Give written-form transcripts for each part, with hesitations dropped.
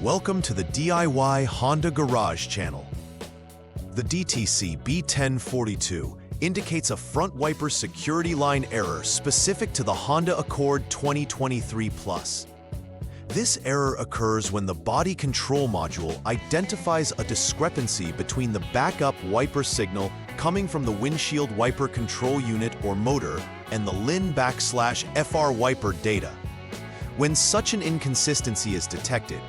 Welcome to the DIY Honda Garage channel. The DTC B1042 indicates a front wiper security line error specific to the Honda Accord 2023 Plus. This error occurs when the body control module identifies a discrepancy between the backup wiper signal coming from the windshield wiper control unit or motor and the LIN/FR wiper data. When such an inconsistency is detected,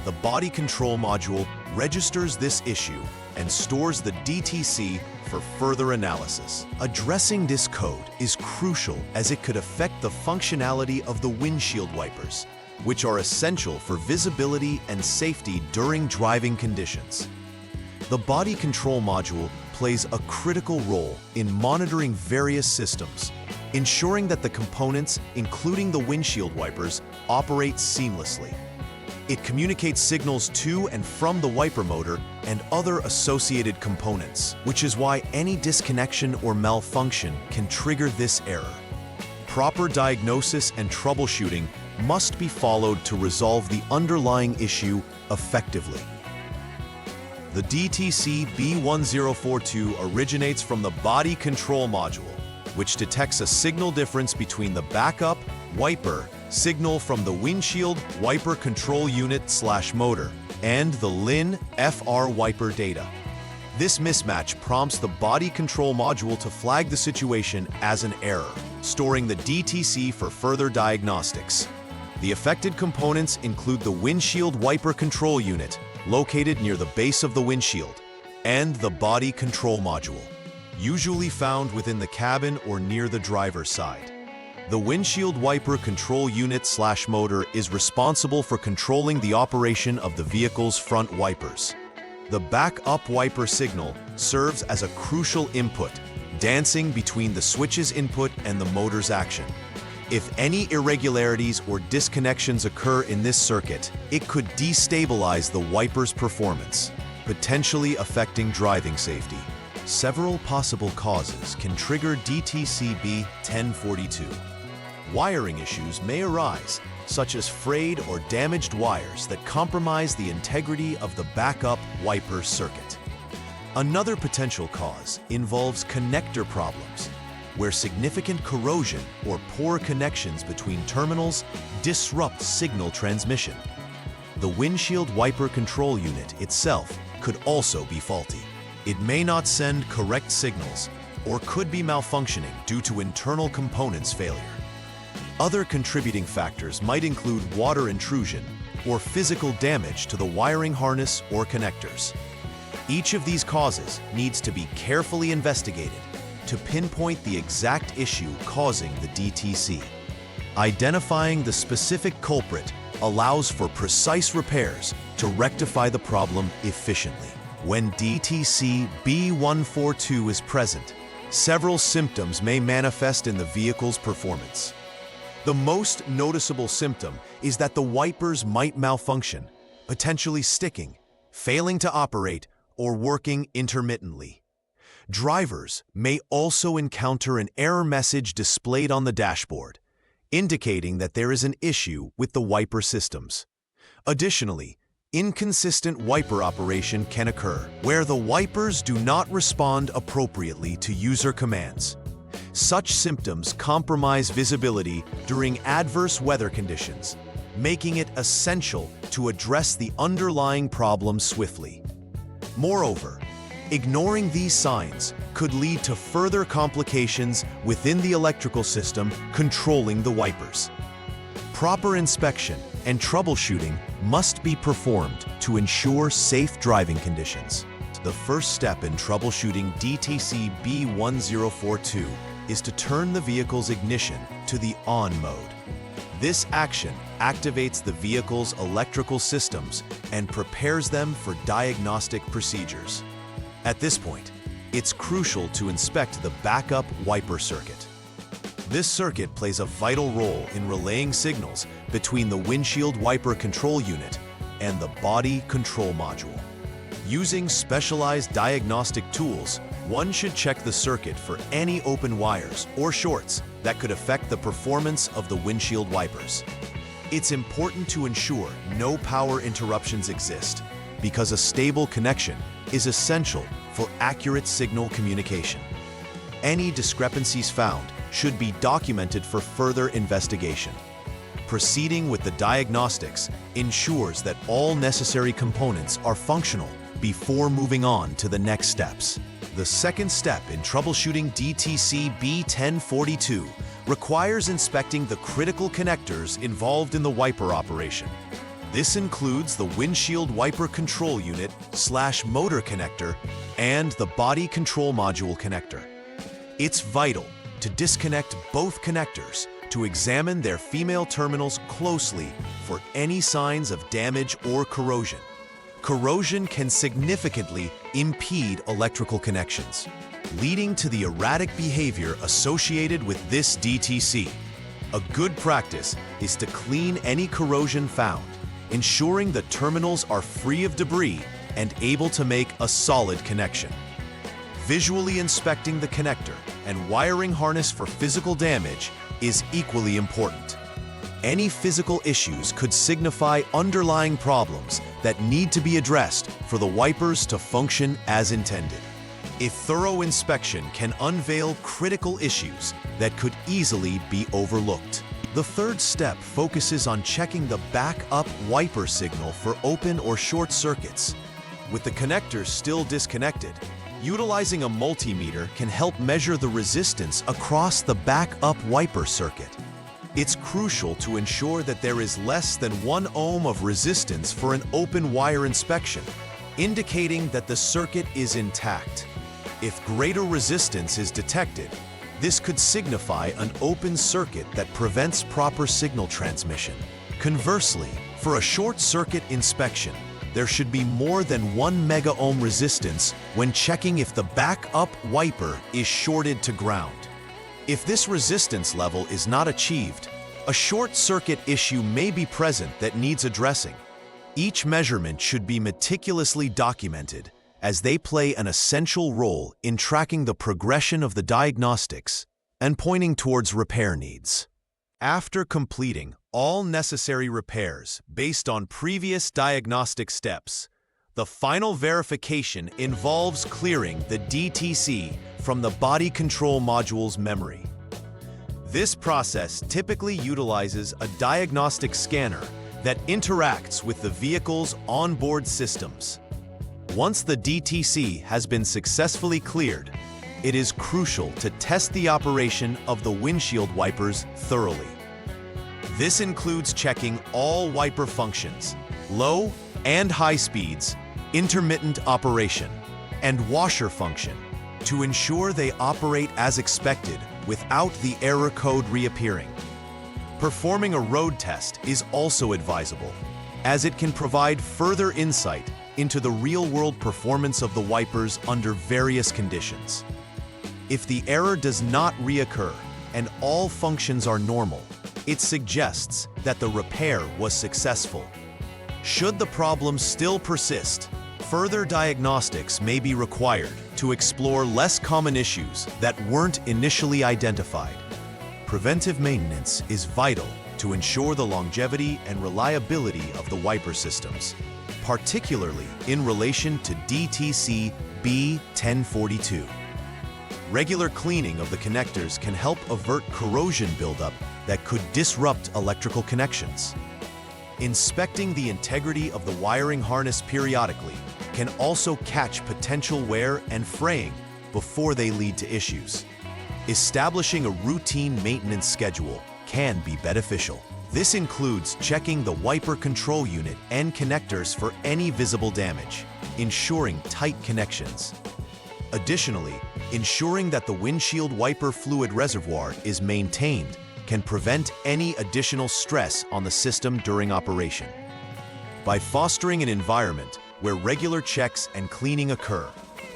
the body control module registers this issue and stores the DTC for further analysis. Addressing this code is crucial as it could affect the functionality of the windshield wipers, which are essential for visibility and safety during driving conditions. The body control module plays a critical role in monitoring various systems, ensuring that the components, including the windshield wipers, operate seamlessly. It communicates signals to and from the wiper motor and other associated components, which is why any disconnection or malfunction can trigger this error. Proper diagnosis and troubleshooting must be followed to resolve the underlying issue effectively. The DTC B1042 originates from the body control module, which detects a signal difference between the backup wiper signal from the windshield wiper control unit/motor and the LIN/FR wiper data. This mismatch prompts the body control module to flag the situation as an error, storing the DTC for further diagnostics. The affected components include the windshield wiper control unit, located near the base of the windshield, and the body control module, usually found within the cabin or near the driver's side. The windshield wiper control unit/motor is responsible for controlling the operation of the vehicle's front wipers. The backup wiper signal serves as a crucial input, dancing between the switch's input and the motor's action. If any irregularities or disconnections occur in this circuit, it could destabilize the wiper's performance, potentially affecting driving safety. Several possible causes can trigger DTC B1042. Wiring issues may arise, such as frayed or damaged wires that compromise the integrity of the backup wiper circuit. Another potential cause involves connector problems, where significant corrosion or poor connections between terminals disrupt signal transmission. The windshield wiper control unit itself could also be faulty. It may not send correct signals or could be malfunctioning due to internal components failure. Other contributing factors might include water intrusion or physical damage to the wiring harness or connectors. Each of these causes needs to be carefully investigated to pinpoint the exact issue causing the DTC. Identifying the specific culprit allows for precise repairs to rectify the problem efficiently. When DTC B1042 is present, several symptoms may manifest in the vehicle's performance. The most noticeable symptom is that the wipers might malfunction, potentially sticking, failing to operate, or working intermittently. Drivers may also encounter an error message displayed on the dashboard, indicating that there is an issue with the wiper systems. Additionally, inconsistent wiper operation can occur, where the wipers do not respond appropriately to user commands. Such symptoms compromise visibility during adverse weather conditions, making it essential to address the underlying problem swiftly. Moreover, ignoring these signs could lead to further complications within the electrical system controlling the wipers. Proper inspection and troubleshooting must be performed to ensure safe driving conditions. The first step in troubleshooting DTC B1042 is to turn the vehicle's ignition to the on mode. This action activates the vehicle's electrical systems and prepares them for diagnostic procedures. At this point, it's crucial to inspect the backup wiper circuit. This circuit plays a vital role in relaying signals between the windshield wiper control unit and the body control module. Using specialized diagnostic tools, one should check the circuit for any open wires or shorts that could affect the performance of the windshield wipers. It's important to ensure no power interruptions exist because a stable connection is essential for accurate signal communication. Any discrepancies found should be documented for further investigation. Proceeding with the diagnostics ensures that all necessary components are functional before moving on to the next steps. The second step in troubleshooting DTC B1042 requires inspecting the critical connectors involved in the wiper operation. This includes the windshield wiper control unit / motor connector and the body control module connector. It's vital to disconnect both connectors to examine their female terminals closely for any signs of damage or corrosion. Corrosion can significantly impede electrical connections, leading to the erratic behavior associated with this DTC. A good practice is to clean any corrosion found, ensuring the terminals are free of debris and able to make a solid connection. Visually inspecting the connector and wiring harness for physical damage is equally important. Any physical issues could signify underlying problems that need to be addressed for the wipers to function as intended. A thorough inspection can unveil critical issues that could easily be overlooked. The third step focuses on checking the backup wiper signal for open or short circuits. With the connectors still disconnected, utilizing a multimeter can help measure the resistance across the backup wiper circuit. It's crucial to ensure that there is less than 1 ohm of resistance for an open wire inspection, indicating that the circuit is intact. If greater resistance is detected, this could signify an open circuit that prevents proper signal transmission. Conversely, for a short circuit inspection, there should be more than 1 mega-ohm resistance when checking if the backup wiper is shorted to ground. If this resistance level is not achieved, a short circuit issue may be present that needs addressing. Each measurement should be meticulously documented, as they play an essential role in tracking the progression of the diagnostics and pointing towards repair needs. After completing all necessary repairs based on previous diagnostic steps, the final verification involves clearing the DTC from the body control module's memory. This process typically utilizes a diagnostic scanner that interacts with the vehicle's onboard systems. Once the DTC has been successfully cleared, it is crucial to test the operation of the windshield wipers thoroughly. This includes checking all wiper functions, low and high speeds, intermittent operation, and washer function, to ensure they operate as expected without the error code reappearing. Performing a road test is also advisable, as it can provide further insight into the real-world performance of the wipers under various conditions. If the error does not reoccur and all functions are normal, it suggests that the repair was successful. Should the problem still persist, further diagnostics may be required to explore less common issues that weren't initially identified. Preventive maintenance is vital to ensure the longevity and reliability of the wiper systems, particularly in relation to DTC B1042. Regular cleaning of the connectors can help avert corrosion buildup that could disrupt electrical connections. Inspecting the integrity of the wiring harness periodically can also catch potential wear and fraying before they lead to issues. Establishing a routine maintenance schedule can be beneficial. This includes checking the wiper control unit and connectors for any visible damage, ensuring tight connections. Additionally, ensuring that the windshield wiper fluid reservoir is maintained can prevent any additional stress on the system during operation. By fostering an environment where regular checks and cleaning occur,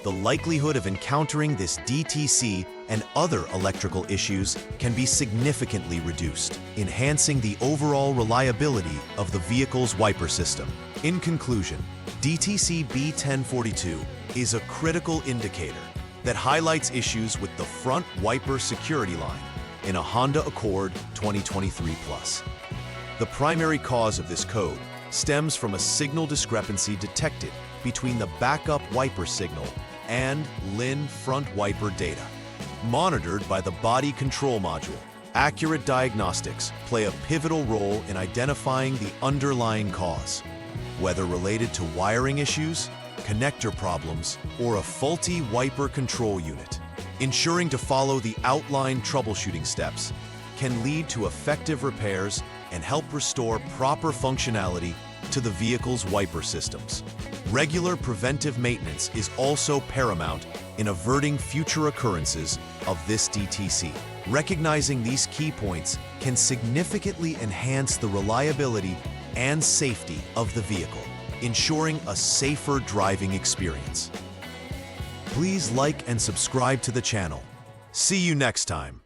the likelihood of encountering this DTC and other electrical issues can be significantly reduced, enhancing the overall reliability of the vehicle's wiper system. In conclusion, DTC B1042 is a critical indicator that highlights issues with the front wiper security line in a Honda Accord 2023 Plus. The primary cause of this code stems from a signal discrepancy detected between the backup wiper signal and LIN front wiper data. Monitored by the body control module, accurate diagnostics play a pivotal role in identifying the underlying cause, whether related to wiring issues, connector problems, or a faulty wiper control unit. Ensuring to follow the outlined troubleshooting steps can lead to effective repairs and help restore proper functionality to the vehicle's wiper systems. Regular preventive maintenance is also paramount in averting future occurrences of this DTC. Recognizing these key points can significantly enhance the reliability and safety of the vehicle, ensuring a safer driving experience. Please like and subscribe to the channel. See you next time.